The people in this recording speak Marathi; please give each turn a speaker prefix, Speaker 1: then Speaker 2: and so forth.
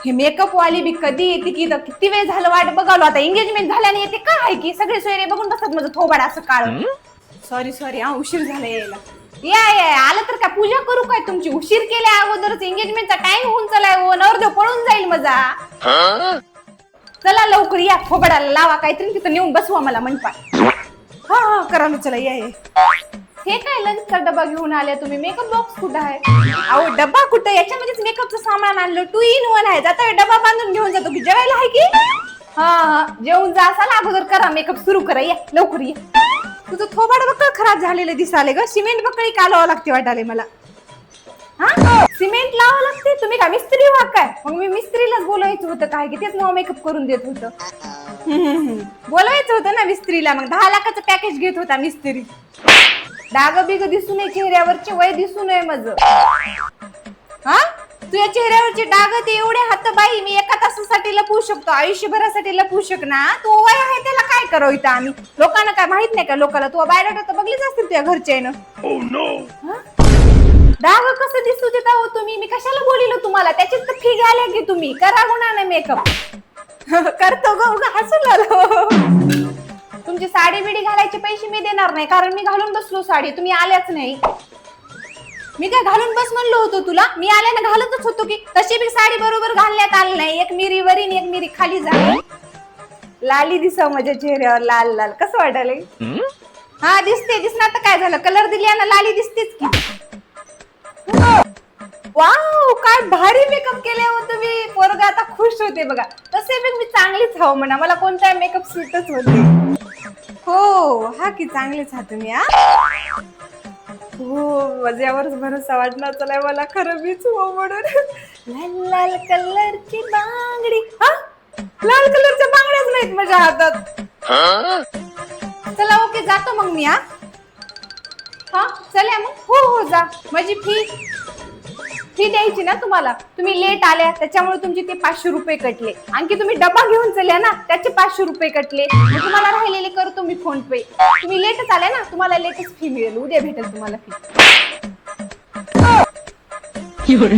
Speaker 1: हे मेकअप वाली बी कधी येते की किती वेळ झालं वाट बघावलं आता एंगेजमेंट झाल्याने येते काय आहे की सगळे सोयरे बघून बसतात माझं थोबाड असं काळ सॉरी हा उशीर झाला यायला या आलं तर का पूजा करू काय तुमची उशीर केल्या अगोदरच एंगेजमेंटचा टाइम होऊन चलाय हो नवरदेव पळून जाईल माझा चला लवकर या थोबाडाला लावा काहीतरी तिथं नेऊन बसवा मला म्हणपाय हा करा ना चला या हे काय लंचचा डबा घेऊन आले तुम्ही मेकअप बॉक्स कुठं आहे अहो डबा कुठं याच्यामध्येच मेकअपचं सामान आणलं 2 in 1 आहे जाता डबा बांधून घेऊन जातो की जेवायला आहे की हा जेवून जा असाल अगोदर करा मेकअप सुरू करा या लवकर या तुझं थोबाड बक्कळ खराब झालेलं दिसाले ग सिमेंट बक्कळी कालवावं लागते वाटाले मला हा सिमेंट लावावं लागते तुम्ही का मिस्त्री व्हा काय मग मी मिस्त्रीलाच बोलायचं होतं काय की तेच मग मेकअप करून देत होतं बोलवायचं होतं ना मिस्त्रीला मग 10 लाखाचं पॅकेज घेत होता मिस्त्री डाग बिग दिसू नये चेहऱ्यावरचे वय दिसू नये माझं हा तुझ्या चेहऱ्यावरचे डाग ते एवढे हात बाई मी एका तासासाठी लपवू शकतो आयुष्यभरासाठी लपवू शकणार तू वय आहे त्याला काय करावं इथं आम्ही लोकांना काय माहित नाही का लोकांना तू बायोडाटा तर बघलीच असतील तुझ्या घरच्यानं डाग कसं दिसू देता हो तुम्ही मी कशाला बोलिलो तुम्हाला त्याच्यात तर फी घ्यायला की तुम्ही करा गुणाने मेकअप करतो ग उगा हसून आलो तुमची साडी बिडी घालायचे पैसे मी देणार नाही कारण मी घालून बसलो साडी तुम्ही आल्याच नाही मी काय घालून बस म्हणलो होतो तुला मी आल्यानं घालतच होतो की तशी बी साडी बरोबर घालण्यात आली नाही एक मिरी वरी एक मिरी खाली झाली लाली दिसाव माझ्या चेहऱ्यावर लाल लाल कसं वाटायला हा दिसणार तर काय झालं कलर दिल्यानं लाली दिसतेच की वाव काय भारी मेकअप केले हो तुम्ही पोरगा आता खुश होते बघा तसे मी चांगलीच हवं म्हणा मला कोणता मेकअप सूटच होते हो हा की चांगलेच हा तुम्ही हो मजावरच भरोसा वाटणार चला मला खरं मीच हो म्हणून लाल लाल कलरची बांगडी हा लाल कलरच्या बांगड्याच नाहीत माझ्या हातात चला ओके जातो मग मी हा चला मग हो जा माझी फी द्यायची ना तुम्हाला तुम्ही लेट आल्या त्याच्यामुळे तुमचे ते 500 रुपये कटले आणखी तुम्ही डबा घेऊन चल्या ना त्याचे 500 रुपये कटले तुम्हाला राहिलेले करतो मी फोन पे तुम्ही लेटच आल्या ना तुम्हाला लेटच फी मिळेल उद्या भेटेल तुम्हाला फी बर